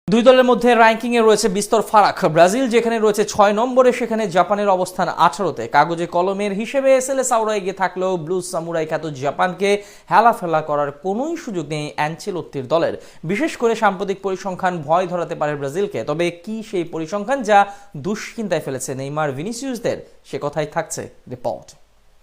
দুই দলের মধ্যে র্যাঙ্কিংয়ে রয়েছে বিস্তর ফারাক। ব্রাজিল যেখানে রয়েছে ৬ নম্বরে, সেখানে জাপানের অবস্থান ১৮তে। কাগজে কলমের হিসেবে সাউরা এগিয়ে থাকলেও ব্লু সামুরাই খ্যাত জাপানকে হেলাফেলা করার কোনোই সুযোগ নেই অ্যানচেলোত্তির দলের। বিশেষ করে সাম্প্রতিক পরিসংখ্যান ভয় ধরাতে পারে ব্রাজিলকে। তবে কি সেই পরিসংখ্যান যা দুশ্চিন্তায় ফেলেছে নেইমার ভিনিসিয়াসদের? সে কথাই থাকছে রিপোর্ট।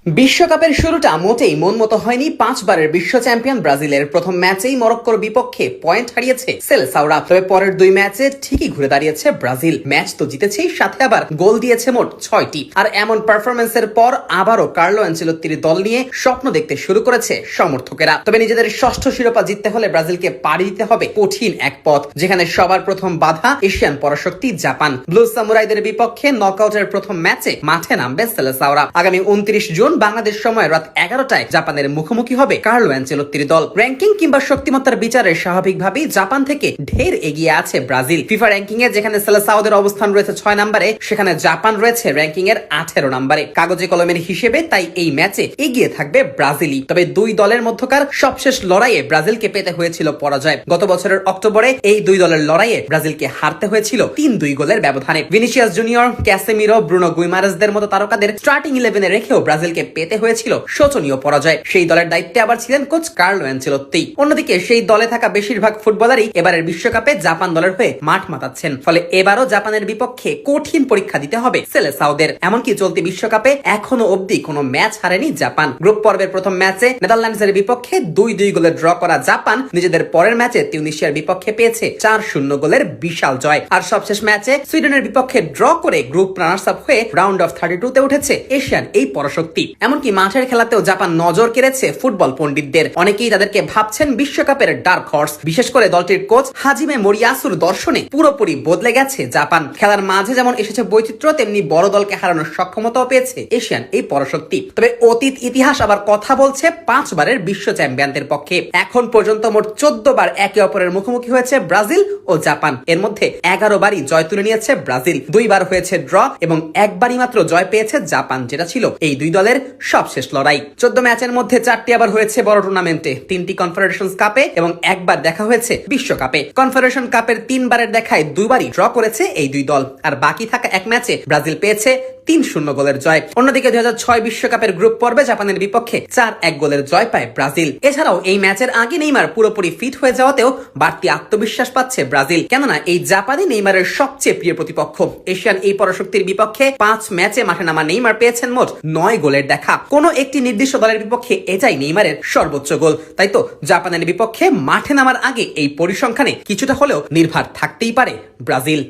বিশ্বকাপের শুরুটা মোটেই মন মতো হয়নি 5 বারের বিশ্ব চ্যাম্পিয়ন ব্রাজিলের। প্রথম ম্যাচেই মরক্কোর বিপক্ষে পয়েন্ট হারিয়েছে সাউরা। তবে পরের দুই ম্যাচে ঠিকই ঘুরে দাঁড়িয়েছে ব্রাজিল। ম্যাচ তো জিতেছেই, সাথে আবার গোল দিয়েছে মোট 6টি। আর এমন পারফরমেন্সের পর আবারও কার্লো অ্যানচেলোত্তির দল নিয়ে স্বপ্ন দেখতে শুরু করেছে সমর্থকেরা। তবে নিজেদের ষষ্ঠ শিরোপা জিততে হলে ব্রাজিলকে পাড়ি দিতে হবে কঠিন এক পথ, যেখানে সবার প্রথম বাধা এশিয়ান পরাশক্তি জাপান। ব্লু সামুরাইদের বিপক্ষে নকআউটের প্রথম ম্যাচে মাঠে নামবে সাউরা। আগামী 29 জুন বাংলাদেশ সময় রাত 11টায় জাপানের মুখোমুখি হবে কার্লো অ্যানচেলোত্তির দল। র্যাঙ্কিং কিংবা শক্তিমত্তার বিচারে স্বাভাবিকভাবেই জাপান থেকে ঢের এগিয়ে আছে ব্রাজিল। ফিফা র্যাঙ্কিং এ যেখানে সাউদের অবস্থান রয়েছে 6 নম্বরে, সেখানে জাপান রয়েছে র্যাঙ্কিং এর 18 নম্বরে। কাগজে কলমের হিসেবে তাই এই ম্যাচে এগিয়ে থাকবে ব্রাজিলই। তবে দুই দলের মধ্যকার সবশেষ লড়াইয়ে ব্রাজিলকে পেতে হয়েছিল পরাজয়। গত বছরের অক্টোবরে এই দুই দলের লড়াইয়ে ব্রাজিলকে হারতে হয়েছিল 3-2 গোলের ব্যবধানে। ভিনিসিয়াস জুনিয়র, ক্যাসেমিরো, ব্রুনো গুইমারেসদের মতো তারকাদের স্টার্টিং 11-এ রেখেও ব্রাজিলকে পেতে হয়েছিল শোচনীয় পরাজয়। সেই দলের দায়িত্বে আবার ছিলেন কোচ কার্লো অ্যানচেলোত্তি। অন্যদিকে সেই দলে থাকা বেশিরভাগ ফুটবলারই এবারের বিশ্বকাপে জাপান দলের হয়ে মাঠ মাতাচ্ছেন। ফলে এবারও জাপানের বিপক্ষে কঠিন পরীক্ষা দিতে হবে সাউদের। এমনকি চলতি বিশ্বকাপে এখনো অবধি কোনো ম্যাচ হারেনি জাপান। গ্রুপ পর্বের প্রথম ম্যাচে নেদারল্যান্ডসের বিপক্ষে 2-2 গোলে ড্র করা জাপান নিজেদের পরের ম্যাচে তিউনিসিয়ার বিপক্ষে পেয়েছে 4-0 গোলের বিশাল জয়। আর সবশেষ ম্যাচে সুইডেনের বিপক্ষে ড্র করে গ্রুপ রানার্স আপ হয়ে রাউন্ড অফ 32-তে উঠেছে এশিয়ান এই পরাশক্তি। এমনকি মাঠের খেলাতেও জাপান নজর কেড়েছে ফুটবল পণ্ডিতদের। অনেকেই তাদেরকে ভাবছেন বিশ্বকাপের ডার্ক হর্স। বিশেষ করে দলটির কোচ হাজিমে মোরিয়াসুর দর্শনে পুরোপুরি বদলে গেছে জাপান। খেলার মাঝে যেমন এসেছে বৈচিত্র্য, তেমনি বড় দলকে হারানোর সক্ষমতাও পেয়েছে এশিয়ান এই পরাশক্তি। তবে অতীত ইতিহাস আবার কথা বলছে 5 বারের বিশ্ব চ্যাম্পিয়নদের পক্ষে। এখন পর্যন্ত মোট 14 বার একে অপরের মুখোমুখি হয়েছে ব্রাজিল ও জাপান। এর মধ্যে 11 বারই জয় তুলে নিয়েছে ব্রাজিল, 2 বার হয়েছে ড্র এবং একবারই মাত্র জয় পেয়েছে জাপান, যেটা ছিল এই দুই দলের সবশেষ লড়াই। 14 ম্যাচের মধ্যে 4টি আবার হয়েছে বড় টুর্নামেন্টে, 3টি কনফেডারেশনস কাপে এবং একবার দেখা হয়েছে বিশ্বকাপে। কনফেডারেশন কাপের 3 বারের দেখায় 2 বারই ড্র করেছে এই দুই দল। আর বাকি থাকা এক ম্যাচে ব্রাজিল পেয়েছে 3-0 গোলের জয়। অন্যদিকে 2006 বিশ্বকাপের গ্রুপ পর্বে জাপানের বিপক্ষে 4-1 গোলের জয় পায় ব্রাজিল। এছাড়াও এই ম্যাচের আগে নেইমার পুরোপুরি ফিট হয়ে যাওয়াতেও বাড়তি আত্মবিশ্বাস পাচ্ছে ব্রাজিল, কেননা এই জাপানি নেইমারের সবচেয়ে প্রিয় প্রতিপক্ষ। এশিয়ান এই পরাশক্তির বিপক্ষে 5 ম্যাচে মাঠে নামা নেইমার পেয়েছেন মোট 9 গোলের দেখা। কোনো একটি নির্দিষ্ট দলের বিপক্ষে এটাই নেইমারের সর্বোচ্চ গোল। তাই তো জাপানের বিপক্ষে মাঠে নামার আগে এই পরিসংখ্যানে কিছুটা হলেও নির্ভর থাকতেই পারে ব্রাজিল।